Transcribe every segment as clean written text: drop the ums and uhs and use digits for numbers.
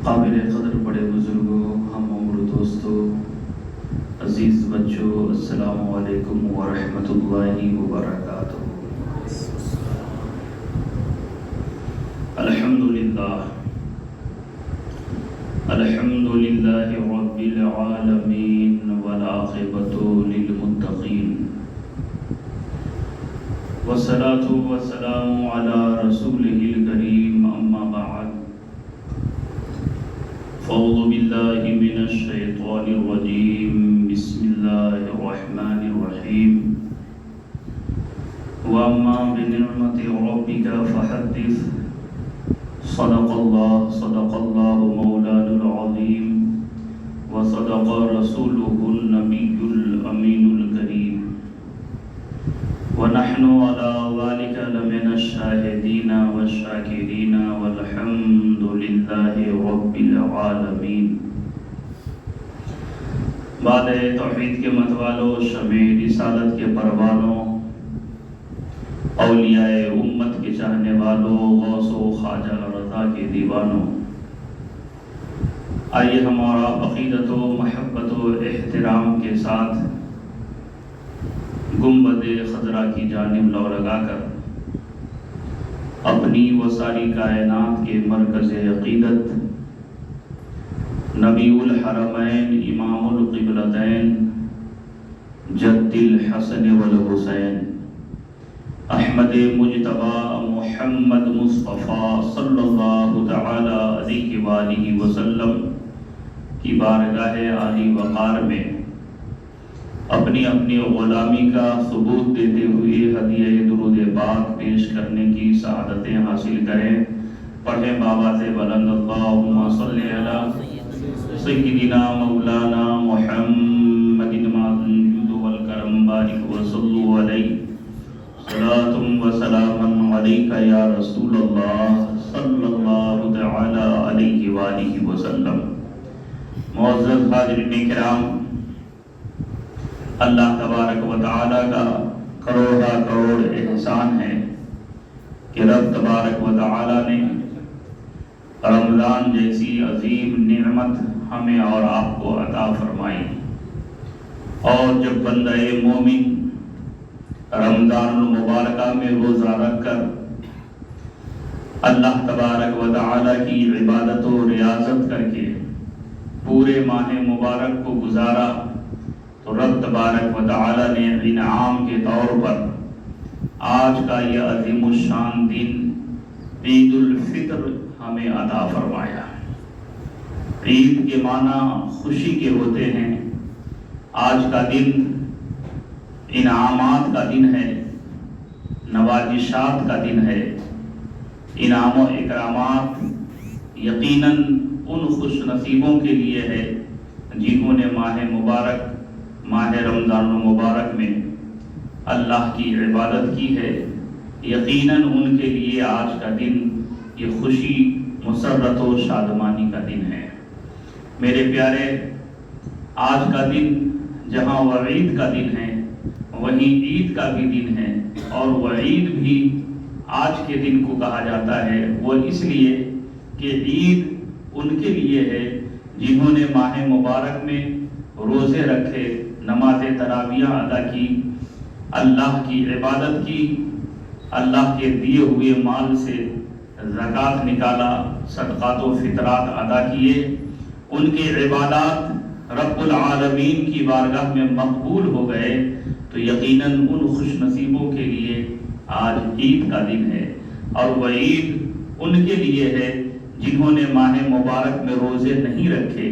قابل قدر بڑے بزرگوں، ہم عمر دوستوں، عزیز بچوں، السلام علیکم ورحمۃ اللہ وبرکاتہ۔ الحمدللہ رب العالمین والعاقبۃ للمتقین، والصلاة والسلام علی رسولہ الکریم، اما بعد، فاعوذ باللہ من الشیطان الرجیم، بسم اللہ الرحمن الرحیم، واما بنعمت ربک فحدث، صدق اللہ مولانا العظیم، وصدق رسولہ النبی الامین الکریم، ونحن على ذلك لمن الشاهدين والشاكرين والحمد لله رب العالمین۔ بعد توحید کے متوالوں، شمع رسالت کے پروانوں، اولیاء امت کے چاہنے والوں، غوث و خواجہ رضا کے دیوانوں، آئیے ہمارا عقیدت و محبت و احترام کے ساتھ گنبد خضرا کی جانب لو لگا کر اپنی و ساری کائنات کے مرکز عقیدت، نبی الحرمین، امام القبلتین، جد الحسن والحسین، احمد مجتبی محمد مصطفیٰ صلی اللہ تعالی علیہ وآلہ وسلم کی بارگاہ عالی وقار میں اپنی غلامی کا ثبوت دیتے ہوئے ہدیہ درود پاک پیش کرنے کی سعادتیں حاصل کریں۔ پڑھیں بابا سے بلند، اللہم صلی علی سیدنا مولانا محمد الجود والکرم، بارک وصلوا علیہ، صلاۃ و سلام علیک یا رسول اللہ صلی اللہ تعالی علیہ وآلہ وسلم۔ معزز حاضرین کرام، اللہ تبارک و تعالی کا کروڑا کروڑ احسان ہے کہ رب تبارک و تعالی نے رمضان جیسی عظیم نعمت ہمیں اور آپ کو عطا فرمائی، اور جب بندہ مومن رمضان المبارکہ میں روزہ رکھ کر اللہ تبارک و تعالی کی عبادت و ریاضت کر کے پورے ماہ مبارک کو گزارا، تو رب تبارک و تعالی نے انعام کے طور پر آج کا یہ عظیم الشان دن عید الفطر ہمیں عطا فرمایا۔ عید کے معنی خوشی کے ہوتے ہیں۔ آج کا دن انعامات کا دن ہے، نوازشات کا دن ہے۔ انعام و اکرامات یقیناً ان خوش نصیبوں کے لیے ہے جنہوں نے ماہ رمضان المبارک میں اللہ کی عبادت کی ہے۔ یقیناً ان کے لیے آج کا دن یہ خوشی، مسرت و شادمانی کا دن ہے۔ میرے پیارے، آج کا دن جہاں وعید کا دن ہے، وہیں عید کا بھی دن ہے، اور وعید بھی آج کے دن کو کہا جاتا ہے، وہ اس لیے کہ عید ان کے لیے ہے جنہوں نے ماہ مبارک میں روزے رکھے، نماز تراویح ادا کی، اللہ کی عبادت کی، اللہ کے دیے ہوئے مال سے زکوٰۃ نکالا، صدقات و فطرات ادا کیے، ان کے عبادات رب العالمین کی بارگاہ میں مقبول ہو گئے، تو یقیناً ان خوش نصیبوں کے لیے آج عید کا دن ہے۔ اور وہ عید ان کے لیے ہے جنہوں نے ماہ مبارک میں روزے نہیں رکھے،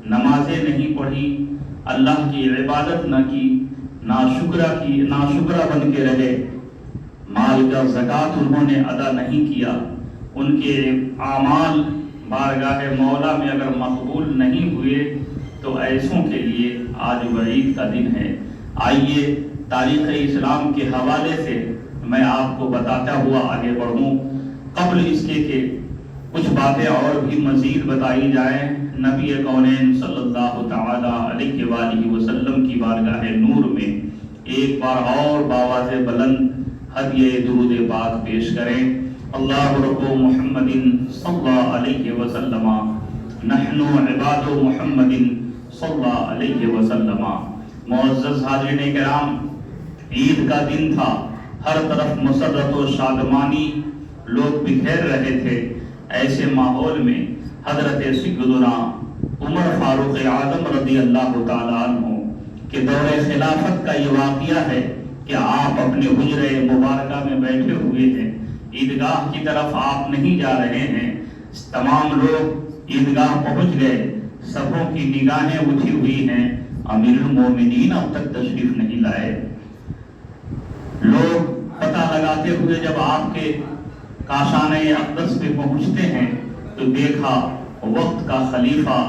نمازیں نہیں پڑھی، اللہ کی عبادت نہ کی، ناشکرہ بن کے رہے، مال کا زکوٰۃ انہوں نے ادا نہیں کیا، ان کے اعمال بارگاہ مولا میں اگر مقبول نہیں ہوئے، تو ایسوں کے لیے آج وعید کا دن ہے۔ آئیے تاریخ اسلام کے حوالے سے میں آپ کو بتاتا ہوا آگے بڑھوں۔ قبل اس کے کہ کچھ باتیں اور بھی مزید بتائی جائیں، نبی کونین صلی اللہ تعالی علیہ وآلہ وسلم کی بارگاہ نور میں ایک بار اور بآواز بلند ہدیہ درود پاک پیش کریں۔ اللہ رب محمد صلی اللہ علیہ وسلم نحن عباد محمد صلی اللہ علیہ وسلم۔ معزز حاضرین کرام، عید کا دن تھا، ہر طرف مسرت و شادمانی، لوگ بکھیر رہے تھے۔ ایسے ماحول میں حضرت سیدنا عمر فاروق اعظم رضی اللہ تعالیٰ عنہ کہ دور خلافت کا یہ واقعہ ہے کہ آپ اپنے حجرے مبارکہ میں بیٹھے ہوئے ہیں، عیدگاہ کی طرف آپ نہیں جا رہے ہیں۔ تمام لوگ عیدگاہ پہنچ گئے، سبوں کی نگاہیں اٹھی ہوئی ہیں، امیر المومنین اب تک تشریف نہیں لائے۔ لوگ پتہ لگاتے ہوئے جب آپ کے کاشانہ اقدس پہ پہنچتے ہیں تو دیکھا وقت کا خلیفہ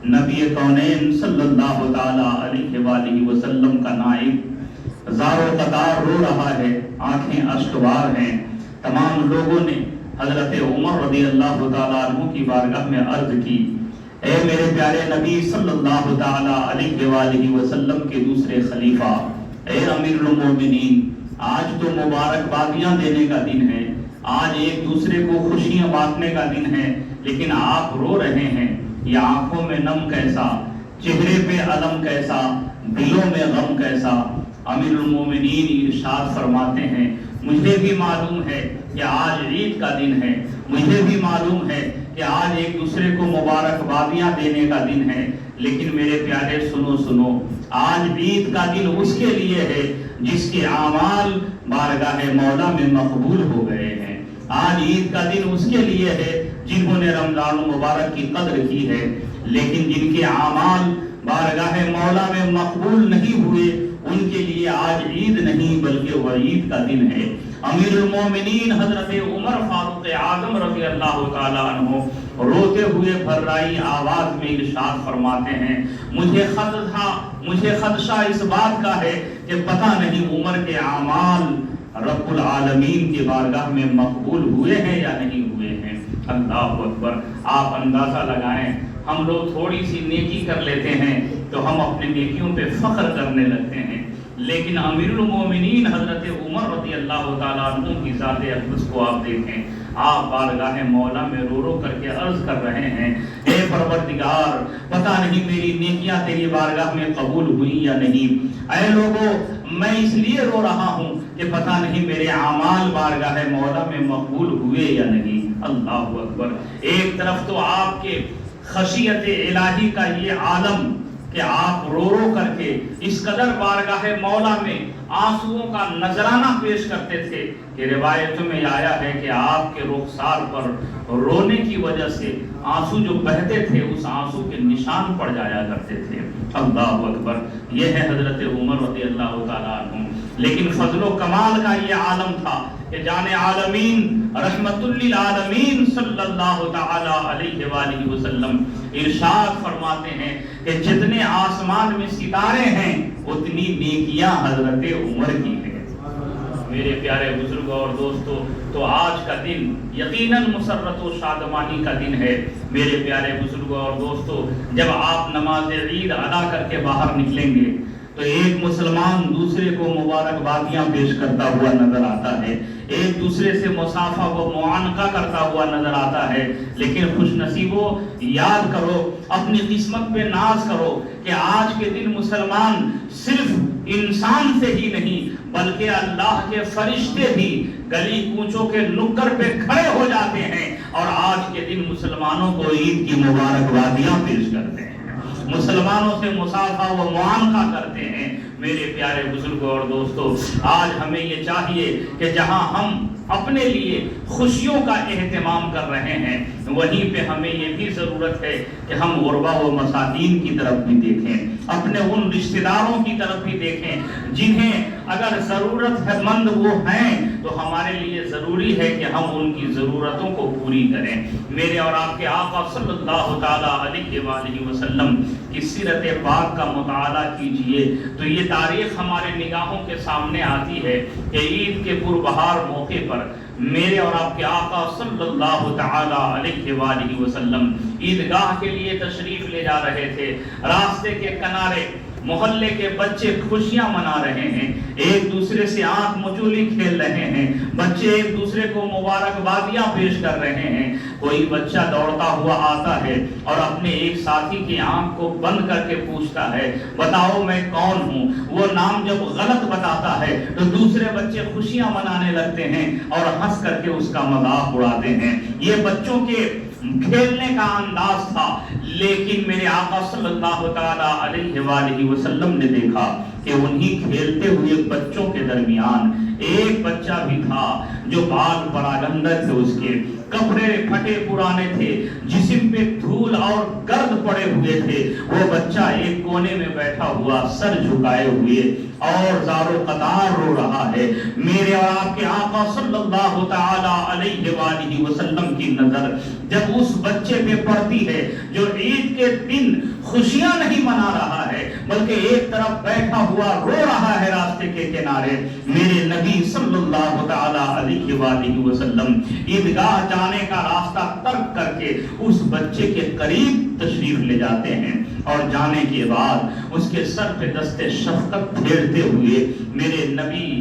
نبی کونین صلی اللہ تعالی علیہ وآلہ وسلم کا نائب زار و قطار رو رہا ہے، آنکھیں اشکبار ہیں۔ تمام لوگوں نے حضرت عمر رضی اللہ تعالیٰ عنہ کی بارگاہ میں عرض کی، اے میرے پیارے نبی صلی اللہ تعالی علیہ وآلہ وسلم کے دوسرے خلیفہ، اے امیر المومنین، آج تو مبارکبادیاں دینے کا دن ہے، آج ایک دوسرے کو خوشیاں بانٹنے کا دن ہے، لیکن آپ رو رہے ہیں، یہ آنکھوں میں نم کیسا، چہرے پہ علم کیسا، دلوں میں غم کیسا۔ امیر المومنین ارشاد فرماتے ہیں، مجھے بھی معلوم ہے کہ آج عید کا دن ہے، مجھے بھی معلوم ہے کہ آج ایک دوسرے کو مبارکبادیاں دینے کا دن ہے، لیکن میرے پیارے سنو، آج عید کا دن اس کے لیے ہے جس کے اعمال بارگاہ مولا میں مقبول ہو گئے ہیں۔ آج عید کا دن اس کے لیے ہے جنہوں نے رمضان المبارک کی قدر کی ہے، لیکن جن کے اعمال بارگاہ مولا میں مقبول نہیں ہوئے، ان کے لیے آج عید نہیں بلکہ وعید کا دن ہے۔ امیر المومنین حضرت عمر فاروق اعظم رضی اللہ تعالیٰ عنہ روتے ہوئے بھررائی آواز میں ارشاد فرماتے ہیں، مجھے خدشہ اس بات کا ہے کہ پتہ نہیں عمر کے اعمال رب العالمین کی بارگاہ میں مقبول ہوئے ہیں یا نہیں ہوئے ہیں۔ اللہ اکبر۔ آپ اندازہ لگائیں، ہم لوگ تھوڑی سی نیکی کر لیتے ہیں تو ہم اپنے نیکیوں پہ فخر کرنے لگتے ہیں، لیکن امیر المومنین حضرت عمر رضی اللہ تعالیٰ عنہ کی ذات اقدس کو آپ دیکھیں، آپ بارگاہ مولا میں رو رو کر کے عرض کر رہے ہیں، اے پروردگار، پتہ نہیں میری نیکیاں تیری بارگاہ میں قبول ہوئی یا نہیں۔ اے لوگوں، میں اس لیے رو رہا ہوں کہ پتہ نہیں میرے اعمال بارگاہ مولا میں مقبول ہوئے یا نہیں۔ اللہ اکبر۔ ایک طرف تو آپ کے خشیت الہی کا یہ عالم کہ آپ رو رو کر کے اس قدر بارگاہ مولا میں آنسوؤں کا نذرانہ پیش کرتے تھے کہ روایتوں میں آیا ہے کہ آپ کے رخسار پر رونے کی وجہ سے آنسو جو بہتے تھے اس آنسو کے نشان پڑ جایا کرتے تھے۔ اللہ اکبر۔ یہ ہے حضرت عمر رضی اللہ تعالیٰ عنہ۔ لیکن فضل و کمال کا یہ عالم تھا کہ جان عالمین رحمت للعالمین صلی اللہ تعالی علیہ وآلہ وسلم ارشاد فرماتے ہیں کہ جتنے آسمان میں ستارے ہیں اتنی نیکیاں حضرت عمر کی ہیں۔ میرے پیارے بزرگوں اور دوستو، تو آج کا دن یقیناً مسرت و شادمانی کا دن ہے۔ میرے پیارے بزرگوں اور دوستو، جب آپ نماز عید ادا کر کے باہر نکلیں گے تو ایک مسلمان دوسرے کو مبارکبادیاں پیش کرتا ہوا نظر آتا ہے، ایک دوسرے سے مصافحہ و معانقہ کرتا ہوا نظر آتا ہے، لیکن خوش نصیبو، یاد کرو، اپنی قسمت پہ ناز کرو کہ آج کے دن مسلمان صرف انسان سے ہی نہیں بلکہ اللہ کے فرشتے بھی گلی کوچوں کے نکر پہ کھڑے ہو جاتے ہیں اور آج کے دن مسلمانوں کو عید کی مبارکبادیاں پیش کرتے ہیں، مسلمانوں سے مصافحہ و معانقہ کرتے ہیں۔ میرے پیارے بزرگوں اور دوستو، آج ہمیں یہ چاہیے کہ جہاں ہم اپنے لیے خوشیوں کا اہتمام کر رہے ہیں وہیں پہ ہمیں یہ بھی ضرورت ہے کہ ہم غربا و مساکین کی طرف بھی دیکھیں، اپنے ان رشتہ داروں کی طرف بھی دیکھیں جنہیں اگر ضرورت مند وہ ہیں تو ہمارے لیے ضروری ہے کہ ہم ان کی ضرورتوں کو پوری کریں۔ میرے اور آپ کے آقا صلی اللہ تعالی علیہ وآلہ وسلم کی سیرت پاک کا مطالعہ کیجئے تو یہ تاریخ ہمارے نگاہوں کے سامنے آتی ہے کہ عید کے پربہار موقع پر میرے اور آپ کے آقا صلی اللہ تعالی علیہ وآلہ وسلم عیدگاہ کے لیے تشریف لے جا رہے تھے، راستے کے کنارے محلے کے بچے خوشیاں منا رہے ہیں، ایک دوسرے سے آنکھ مچولی کھیل رہے ہیں، بچے ایک دوسرے کو مبارکبادیاں پیش کر رہے ہیں، کوئی بچہ دوڑتا ہوا آتا ہے اور اپنے ایک ساتھی کی آنکھ کو بند کر کے پوچھتا ہے بتاؤ میں کون ہوں، وہ نام جب غلط بتاتا ہے تو دوسرے بچے خوشیاں منانے لگتے ہیں اور ہنس کر کے اس کا مذاق اڑاتے ہیں۔ یہ بچوں کے کھیلنے کا انداز تھا، لیکن میرے آقا صلی اللہ تعالی علیہ وآلہ وسلم نے دیکھا کہ انہی کھیلتے ہوئے بچوں کے درمیان ایک بچہ بھی تھا جو بال پراگندہ تھے، اس کے کپڑے پھٹے پرانے تھے، جسم پہ دھول اور گرد پڑے ہوئے تھے۔ وہ بچہ ایک کونے میں بیٹھا ہوا سر جھکائے ہوئے اور زارو قطار رو رہا ہے۔ میرے اور آپ کے آقا صلی اللہ تعالی علیہ وآلہ وسلم کی نظر جب اس بچے پہ پڑتی ہے جو عید کے دن خوشیاں نہیں منا رہا ہے بلکہ ایک طرف بیٹھا ہوا رو رہا ہے راستے کے کنارے، میرے نبی صلی اللہ تعالی علیہ وآلہ وسلم عیدگاہ جانے کا راستہ ترک کر کے اس بچے کے قریب تشریف لے جاتے ہیں اور جانے کے بعد اس کے سر پہ دست شفقت پھیرتے ہوئے میرے نبی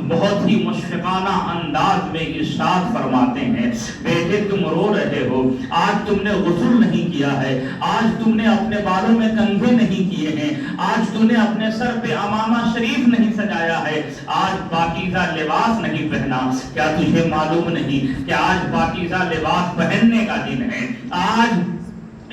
بہت ہی مشفقانہ انداز میں ارشاد فرماتے ہیں بیٹے تم رو رہے ہو، آج تم نے غسل نہیں کیا ہے، آج تم نے اپنے بالوں میں کنگھے نہیں کیے ہیں، آج تم نے اپنے سر پہ امامہ شریف نہیں سجایا ہے، آج پاکیزہ لباس نہیں پہنا، کیا تجھے معلوم نہیں کہ آج پاکیزہ لباس پہننے کا دن ہے، آج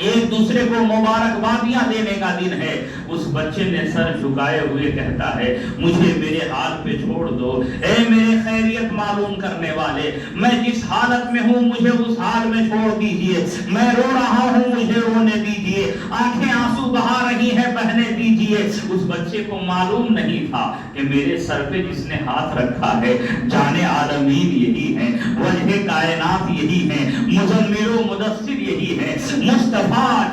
ایک دوسرے کو مبارکبادیاں دینے کا دن ہے۔ اس بچے نے سر جھکائے ہوئے کہتا ہے مجھے میرے حال پہ چھوڑ دو، اے میرے خیریت معلوم کرنے والے، میں جس حالت میں ہوں مجھے اس حال میں چھوڑ دیجئے، میں رو رہا ہوں مجھے رونے دیجئے، آنکھیں آنسو بہا رہی ہیں بہنے دیجئے۔ اس بچے کو معلوم نہیں تھا کہ میرے سر پہ جس نے ہاتھ رکھا ہے جان عالمین یہی ہے، وجہ کائنات یہی ہے، مزمل و مدثر یہی ہے، مصطفیٰ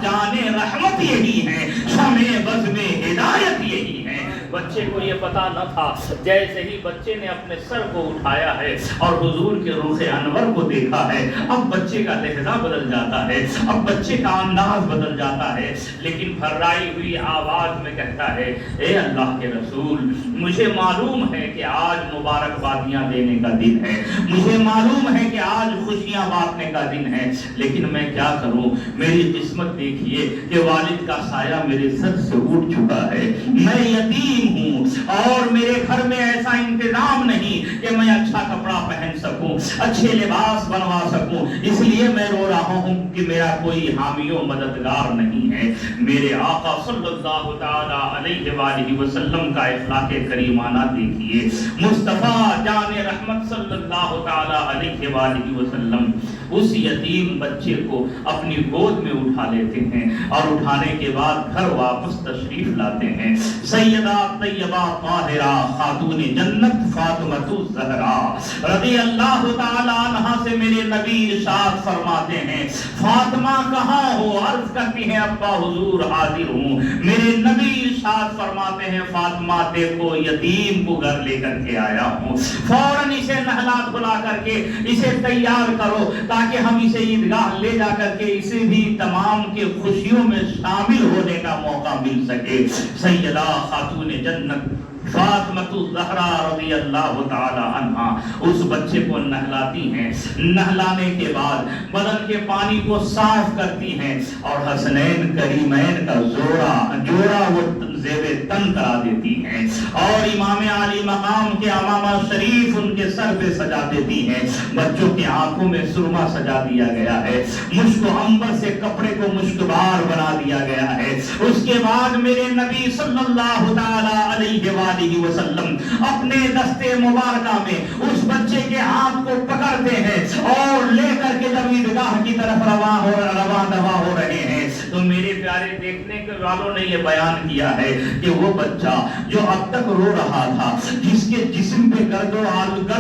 جان رحمت یہی ہے، شمع بزم ہدایت یہی ہے۔ بچے کو یہ پتا نہ تھا، جیسے ہی بچے نے اپنے سر کو اٹھایا ہے اور حضور کے رخ انور کو دیکھا ہے، اب بچے کا لہجہ بدل جاتا ہے، اب بچے کا انداز بدل جاتا ہے، لیکن بھرائی ہوئی آواز میں کہتا ہے اے اللہ کے رسول مجھے معلوم ہے کہ آج مبارکبادیاں دینے کا دن ہے، مجھے معلوم ہے کہ آج خوشیاں بانٹنے کا دن ہے، لیکن میں کیا کروں، میری قسمت دیکھیے کہ والد کا سایہ میرے سر سے اٹھ چکا ہے، میں یتیم ہوں اور میرے گھر میں ایسا انتظام نہیں کہ میں اچھا کپڑا پہن سکوں، اچھے لباس بنوا سکوں، اس لیے میں رو رہا ہوں کہ میرا کوئی حامی و مددگار نہیں ہے۔ میرے آقا صلی اللہ تعالی علیہ وآلہ وسلم کا اخلاق کریمانہ دیکھیے، مصطفیٰ جان رحمت صلی اللہ تعالی علیہ وآلہ وسلم اس یتیم بچے کو اپنی گود میں اٹھا لیتے ہیں اور اٹھانے کے بعد گھر واپس تشریف لاتے ہیں۔ سیدہ طیبہ طاہرہ خاتون جنت فاطمہ الزہرا رضی اللہ تعالی عنہا سے میرے نبی ارشاد فرماتے ہیں فاطمہ کہاں ہو؟ عرض کرتی ہیں ابا حضور حاضر ہوں۔ میرے نبی ارشاد فرماتے ہیں فاطمہ دیکھو یتیم کو گھر لے کر کے آیا ہوں، فوراً اسے نہلا دھلا کر کے اسے تیار کرو تاکہ ہم اسے عیدگاہ لے جا کر کے اسے بھی تمام کے خوشیوں میں شامل ہونے کا موقع مل سکے۔ سیدہ خاتون جنت فاطمہ الزہرا رضی اللہ تعالی عنہا اس بچے کو نہلاتی ہیں، نہلانے کے بعد بدن کے پانی کو صاف کرتی ہیں اور حسنین کریمین کا جوڑا وہ زیب تن کرا دیتی ہیں اور امام علی مقام کے امامہ شریف ان کے سر پہ سجا دیتی ہیں۔ بچوں کی آنکھوں میں سرما سجا دیا گیا ہے، مشک و عنبر سے کپڑے کو مشکبار بنا دیا گیا ہے۔ اس کے بعد میرے نبی صلی اللہ تعالی علیہ وآلہ وسلم اپنے دستے مبارکہ میں اس بچے کے ہاتھ کو پکڑتے ہیں اور لے کر کے جب عیدگاہ کی طرف رواں دوا ہو رہے ہیں تو میرے پیارے دیکھنے کے والوں نے یہ بیان کیا ہے کہ وہ بچہ جو اب تک رو رہا تھا، جس کے جسم پہ گرد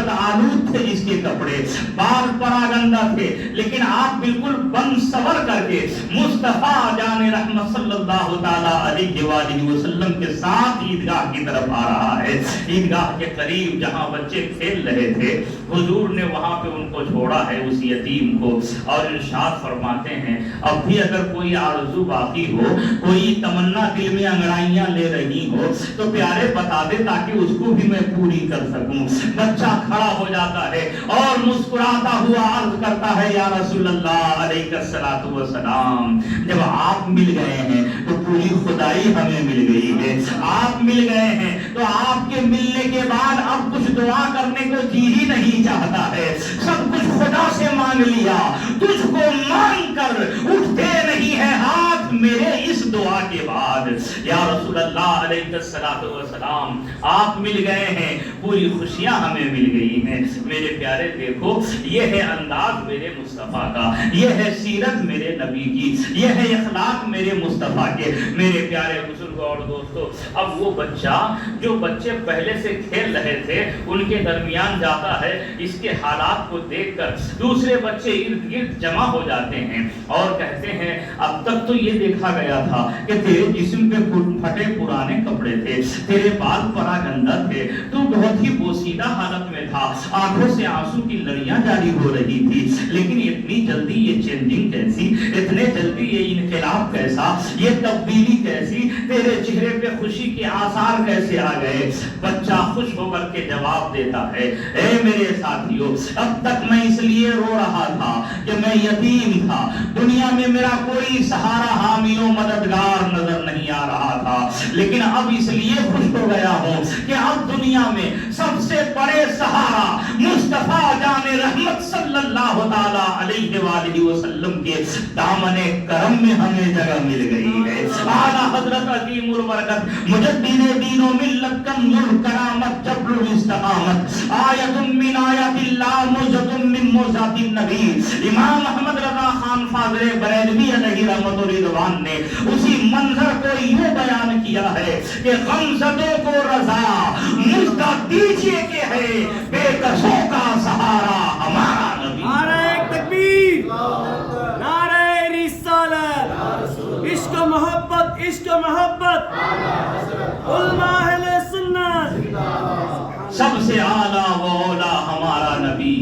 آلود تھے، جس کے کپڑے بال پراگندہ تھے، لیکن آپ بالکل بن سور کر کے مصطفیٰ جان رحمت صلی اللہ تعالی علیہ وآلہ وسلم کے ساتھ عیدگاہ کی طرف آ رہا ہے۔ عیدگاہ کے قریب جہاں بچے کھیل رہے تھے، حضور نے وہاں پہ ان کو چھوڑا ہے، اس یتیم کو، اور ارشاد فرماتے ہیں اب بھی اگر کوئی آرزو باقی ہو، کوئی تمنا دل میں انگڑائیاں لے رہی ہو تو پیارے بتا دے تاکہ اس کو بھی میں پوری کر سکوں۔ بچہ کھڑا ہو جاتا ہے اور مسکراتا ہوا عرض کرتا ہے یا رسول اللہ علیہ الصلوۃ والسلام، جب آپ مل گئے ہیں تو پوری خدائی ہمیں مل گئی ہے۔ آپ مل گئے ہیں تو آپ کے ملنے کے بعد اب کچھ دعا کرنے کو جی ہی نہیں چاہتا ہے، سب کچھ خدا سے مانگ لیا، تجھ کو مانگ کر اٹھتے نہیں ہے ہاتھ میرے اس دعا کے بعد۔ یا رسول اللہ علیہ الصلوۃ والسلام، آپ مل گئے ہیں، پوری خوشیاں ہمیں مل گئی ہیں۔ میرے پیارے دیکھو، یہ ہے انداز میرے مصطفیٰ کا، یہ ہے سیرت میرے نبی کی، یہ ہے اخلاق میرے مصطفیٰ کے۔ میرے پیارے بزرگوں اور دوستو، اب وہ بچہ جو بچے پہلے سے کھیل رہے تھے ان کے درمیان جاتا ہے، اس کے حالات کو دیکھ کر دوسرے بچے ارد گرد جمع ہو جاتے ہیں اور کہتے ہیں اب تک تو یہ دیکھا گیا تھا کہ تیرے جسم پہ پھٹے پرانے کپڑے تھے، تیرے بال پراگندہ تھے، تو بہت ہی بوسیدہ حالت میں تھا، آنکھوں سے آنسو کی لڑیاں جاری ہو رہی تھی، لیکن اتنی جلدی یہ چینجنگ کیسی، اتنے جلدی یہ انقلاب کیسا، یہ تبدیلی کیسی، تیرے چہرے پہ خوشی کے آثار کیسے آ گئے؟ بچہ خوش ہو کر کے جواب دیتا ہے اے میرے ساتھیوں، اب تک میں اس لیے رو رہا تھا کہ میں یتیم تھا، دنیا میں میرا کوئی سہارا حامی و مددگار نظر نہیں آ رہا تھا، لیکن اب اس لیے خوش ہو گیا ہوں کہ اب دنیا میں سب سے بڑے سہارا مصطفیٰ جان رحمت صلی اللہ تعالی علیہ وآلہ وسلم کے دامن کرم میں ہمیں جگہ مل گئی ہے۔ اعلیٰ حضرت عظیم البرکت مجدد دین و ملت کنز الکرامت جبر الاستقامت آیت من آیات اللہ معجزۃ من معجزات النبی امام محمد رضا خان فاضل بریلوی علیہ رحمت و رضوان نے اسی منظر کو یوں بیان کیا ہے کہ غمزدوں کو رضا مجدہ دیجئے کہ ہے بے کسوں کا سہارا ہمارا نبی۔ نعرہ تکبیر، نعرہ رسالت، عشق و محبت، عشق و محبت، علماء اہل سنت، سب سے اعلیٰ و اولا ہمارا نبی،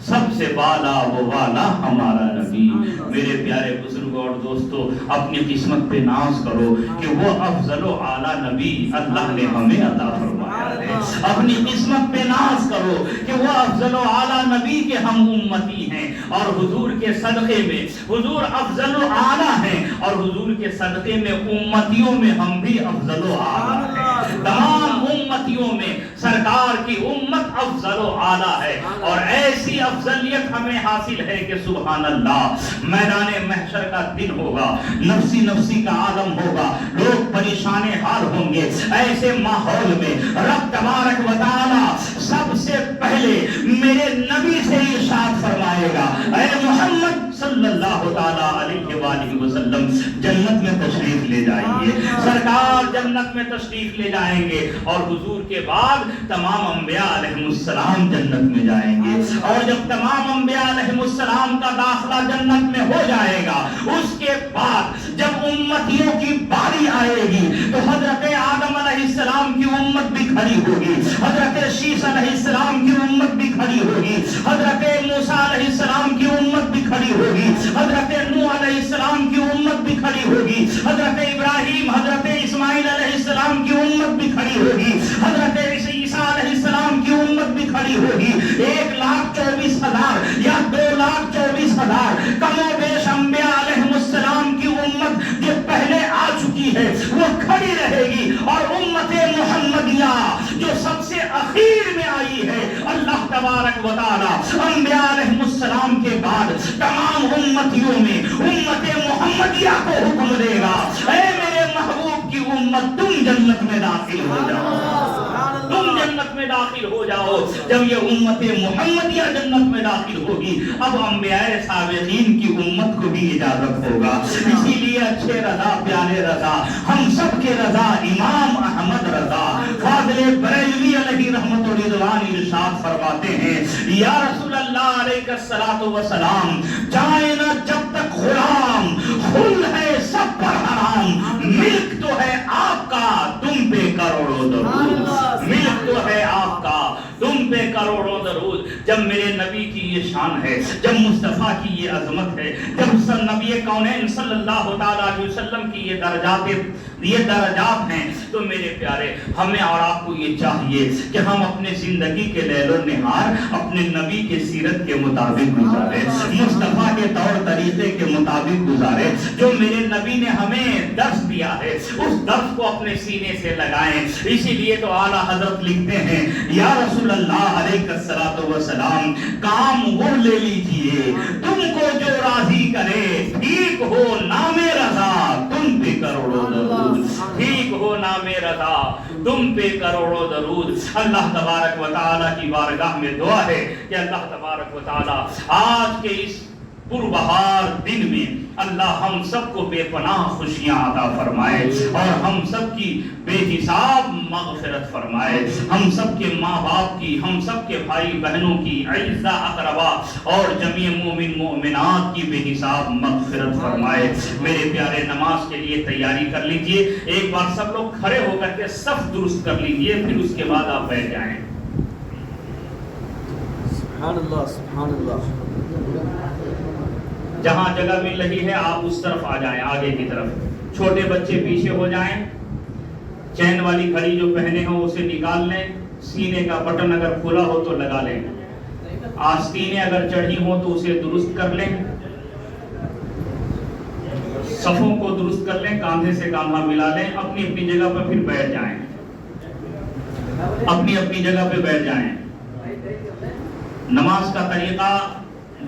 سب سے بالا و والا ہمارا نبی۔ میرے پیارے بزرگوں اور دوستو، اپنی قسمت پہ ناز کرو کہ وہ افضل و اعلیٰ نبی اللہ نے ہمیں عطا فرمایا ہے۔ اپنی قسمت پہ ناز کرو کہ وہ افضل و اعلیٰ نبی کے ہم امتی ہیں، اور حضور کے صدقے میں حضور افضل و اعلیٰ ہیں، اور حضور کے صدقے میں امتیوں میں ہم بھی افضل و اعلیٰ ہیں۔ تمام امتیوں میں سرکار کی امت افضل و اعلیٰ ہے، اور ایسی افضلیت ہمیں حاصل ہے کہ سبحان اللہ، میدان محشر کا دن ہوگا، نفسی نفسی کا عالم ہوگا، لوگ پریشان حال ہوں گے، ایسے ماحول میں رب تبارک و تعالی سب سے پہلے میرے نبی سے ارشاد فرمائے گا اے محمد صلی اللہ تعالی علیہ وآلہ وسلم جنت میں تشریف لے جائیے۔ سرکار جنت میں تشریف لے جائیں گے، اور حضور کے بعد تمام انبیاء علیہ السلام جنت میں جائیں گے، اور جب تمام انبیاء علیہ السلام کا داخلہ جنت میں ہو جائے گا، اس کے بعد جب امتیوں کی باری آئے گی تو حضرت آدم علیہ السلام کی امت بھی کھڑی ہوگی، حضرت شیس علیہ السلام کی امت بھی کھڑی ہوگی، حضرت موسیٰ علیہ السلام کی امت بھی کھڑی ہوگی، حضرت نوح علیہ السلام کی امت بھی کھڑی ہوگی، حضرت ابراہیم حضرت اسماعیل علیہ السلام کی امت بھی کھڑی ہوگی، حضرت عیسیٰ علیہ السلام کی امت بھی کھڑی ہوگی۔ 1,24,000 یا 2,24,000 کم و بیش انبیاء علیہ السلام کی امت جو پہلے آ چکی ہے وہ کھڑی رہے گی، اور امت محمدیہ جو سب سے اخیر میں آئی ہے، اللہ تبارک و تعالی انبیاء علیہ السلام کے بعد تمام امتیوں میں امت محمدیہ کو حکم دے گا اے میرے محبوب کی امت تم جنت میں داخل ہو جاؤ، تم جنت میں داخل ہو جاؤ۔ جب یہ امت محمدیہ جنت میں داخل ہوگی، اب انبیاء سابقین کی امت کو بھی اجازت ہوگا۔ اسی لیے اچھے رضا پیارے رضا ہم سب کے رضا امام احمد رضا فاضل بریلوی علیہ رحمت و رضوان ارشاد فرماتے ہیں یا رسول اللہ علیہ الصلوۃ والسلام، جائے نہ جب تک غلام خل ہے سب پر حرام جب میرے نبی کی یہ شان ہے، جب مصطفیٰ کی یہ عظمت ہے، جب نبی کونین صلی اللہ تعالیٰ علیہ وسلم کی یہ درجات ہیں، تو میرے پیارے ہمیں اور آپ کو یہ چاہیے کہ ہم اپنے زندگی کے لیل و نہار اپنے نبی کے سیرت کے مطابق گزارے، مصطفیٰ کے طور طریقے کے مطابق گزارے۔ جو میرے نبی نے ہمیں درس دیا ہے اس درس کو اپنے سینے سے لگائیں۔ اسی لیے تو اعلیٰ حضرت لکھتے ہیں، یا رسول اللہ علیہ الصلوۃ والسلام، کام وہ لے لیجئے تم کو جو راضی کرے، ٹھیک ہو نام رضا تم پہ کروڑوں درود، ٹھیک ہو نام رضا تم پہ کروڑوں درود۔ اللہ تبارک و تعالیٰ کی بارگاہ میں دعا ہے کہ اللہ تبارک و تعالیٰ آج کے اس پربہار دن میں اللہ ہم سب کو بے پناہ خوشیاں عطا فرمائے اور ہم سب کی بے حساب مغفرت فرمائے، ہم سب کے ماں باپ کی، ہم سب کے بھائی بہنوں کی، اعزاء اقربا اور جمیع مومن مومنات کی بے حساب مغفرت فرمائے۔ میرے پیارے نماز کے لیے تیاری کر لیجئے، ایک بار سب لوگ کھڑے ہو کر کے صف درست کر لیجئے، پھر اس کے بعد آپ بیٹھ جائیں۔ سبحان اللہ سبحان اللہ۔ جہاں جگہ مل رہی ہے آپ اس طرف آ جائیں، آگے کی طرف، چھوٹے بچے پیچھے ہو جائیں، چین والی گھڑی جو پہنے ہو اسے نکال لیں، سینے کا بٹن اگر کھلا ہو تو لگا لیں، آستینیں اگر چڑھی ہو تو اسے درست کر لیں، صفوں کو درست کر لیں، کاندھے سے کاندھا ملا لیں، اپنی اپنی جگہ پر پھر بیٹھ جائیں، اپنی اپنی جگہ پہ بیٹھ جائیں۔ نماز کا طریقہ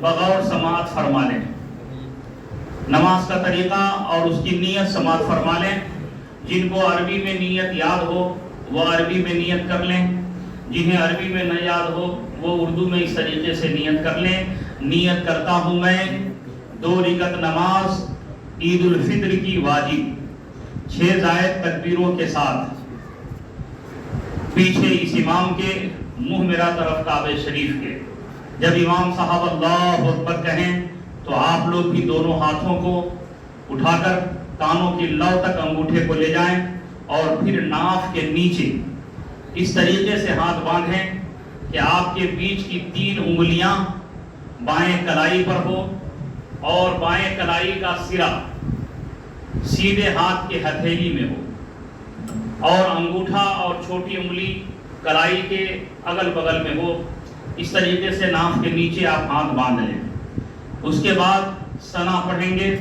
بغور سماعت فرما لیں، نماز کا طریقہ اور اس کی نیت سماعت فرما لیں۔ جن کو عربی میں نیت یاد ہو وہ عربی میں نیت کر لیں، جنہیں عربی میں نہ یاد ہو وہ اردو میں اس طریقے سے نیت کر لیں۔ نیت کرتا ہوں میں 2 رکعت نماز عید الفطر کی واجب 6 زائد تکبیروں کے ساتھ، پیچھے اس امام کے، منہ میرا طرف کعبہ شریف کے۔ جب امام صاحب اللہ اکبر کہیں تو آپ لوگ بھی دونوں ہاتھوں کو اٹھا کر کانوں کی لو تک انگوٹھے کو لے جائیں اور پھر ناف کے نیچے اس طریقے سے ہاتھ باندھیں کہ آپ کے بیچ کی 3 انگلیاں بائیں کلائی پر ہو اور بائیں کلائی کا سرا سیدھے ہاتھ کے ہتھیلی میں ہو اور انگوٹھا اور چھوٹی انگلی کلائی کے اگل بغل میں ہو۔ اس طریقے سے ناف کے نیچے آپ ہاتھ باندھ لیں۔ اس کے بعد ثنا پڑھیں گے،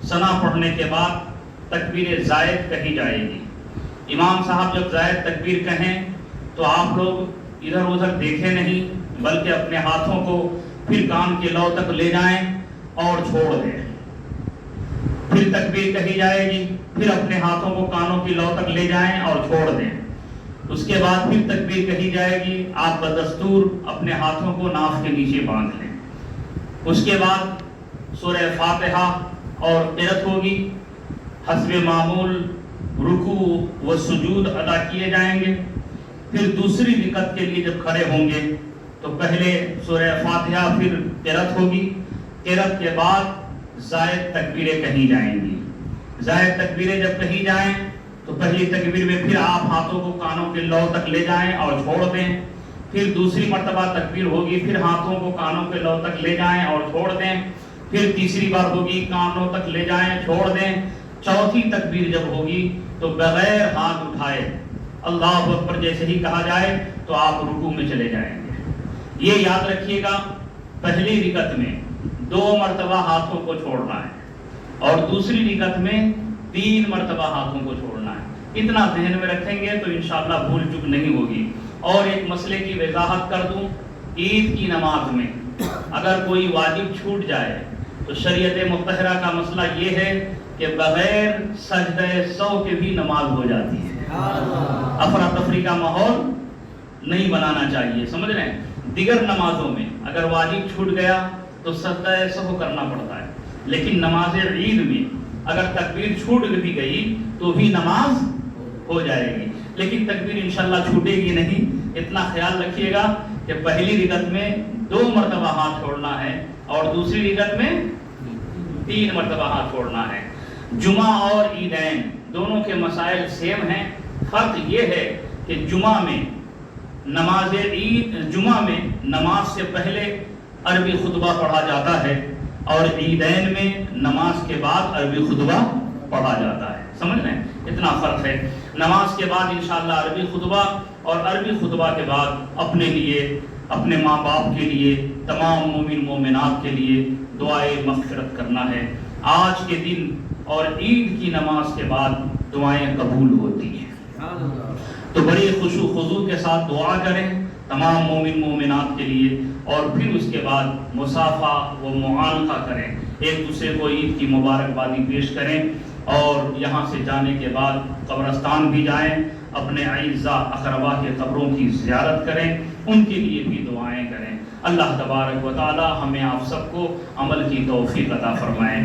ثنا پڑھنے کے بعد تکبیر زائد کہی جائے گی۔ امام صاحب جب زائد تکبیر کہیں تو آپ لوگ ادھر ادھر دیکھیں نہیں بلکہ اپنے ہاتھوں کو پھر کان کے لو تک لے جائیں اور چھوڑ دیں۔ پھر تکبیر کہی جائے گی، پھر اپنے ہاتھوں کو کانوں کی لو تک لے جائیں اور چھوڑ دیں۔ اس کے بعد پھر تکبیر کہی جائے گی، آپ بدستور اپنے ہاتھوں کو ناف کے نیچے باندھ لیں۔ اس کے بعد سورہ فاتحہ اور قرأت ہوگی، حسب معمول رکوع و سجود ادا کیے جائیں گے۔ پھر دوسری رکعت کے لیے جب کھڑے ہوں گے تو پہلے سورہ فاتحہ پھر قرأت ہوگی، قرأت کے بعد زائد تکبیریں کہی جائیں گی۔ زائد تکبیریں جب کہی جائیں تو پہلی تکبیر میں پھر آپ ہاتھوں کو کانوں کے لو تک لے جائیں اور چھوڑ دیں۔ پھر دوسری مرتبہ تکبیر ہوگی، پھر ہاتھوں کو کانوں کے لو تک لے جائیں اور چھوڑ دیں۔ پھر تیسری بار ہوگی، کانوں تک لے جائیں چھوڑ دیں۔ چوتھی تکبیر جب ہوگی تو بغیر ہاتھ اٹھائے اللہ اکبر جیسے ہی کہا جائے تو آپ رکوع میں چلے جائیں گے۔ یہ یاد رکھیے گا، پہلی رکعت میں 2 مرتبہ ہاتھوں کو چھوڑنا ہے اور دوسری رکعت میں 3 مرتبہ ہاتھوں کو چھوڑنا ہے۔ اتنا ذہن میں رکھیں گے تو انشاءاللہ بھول چک نہیں ہوگی۔ اور ایک مسئلے کی وضاحت کر دوں، عید کی نماز میں اگر کوئی واجب چھوٹ جائے تو شریعت مطہرہ کا مسئلہ یہ ہے کہ بغیر سجدہ سہو کے بھی نماز ہو جاتی ہے۔ افراتفری کا ماحول نہیں بنانا چاہیے، سمجھ رہے ہیں؟ دیگر نمازوں میں اگر واجب چھوٹ گیا تو سجدہ سہو کرنا پڑتا ہے، لیکن نماز عید میں اگر تکبیر چھوٹ بھی گئی تو بھی نماز ہو جائے گی، لیکن تکبیر انشاءاللہ چھوٹے گی نہیں۔ اتنا خیال رکھیے گا کہ پہلی رکعت میں 2 مرتبہ ہاتھ چھوڑنا ہے اور دوسری رکعت میں 3 مرتبہ ہاتھ چھوڑنا ہے۔ جمعہ اور عیدین دونوں کے مسائل سیم ہیں، فرق یہ ہے کہ جمعہ میں نماز عید جمعہ میں نماز سے پہلے عربی خطبہ پڑھا جاتا ہے اور عیدین میں نماز کے بعد عربی خطبہ پڑھا جاتا ہے. سمجھ رہے ہیں اتنا فرق ہے. نماز کے بعد انشاءاللہ عربی خطبہ اور عربی خطبہ کے بعد اپنے لیے، اپنے ماں باپ کے لیے، تمام مومن مومنات کے لیے دعائے مغفرت کرنا ہے. آج کے دن اور عید کی نماز کے بعد دعائیں قبول ہوتی ہیں. تو بڑی خشوع و خضوع کے ساتھ دعا کریں تمام مومن مومنات کے لیے، اور پھر اس کے بعد مصافحہ و معانقہ کریں، ایک دوسرے کو عید کی مبارکبادی پیش کریں، اور یہاں سے جانے کے بعد قبرستان بھی جائیں، اپنے اعزاء اقربا کے قبروں کی زیارت کریں، ان کے لیے بھی دعائیں کریں. اللہ تبارک و تعالی ہمیں آپ سب کو عمل کی توفیق عطا فرمائے.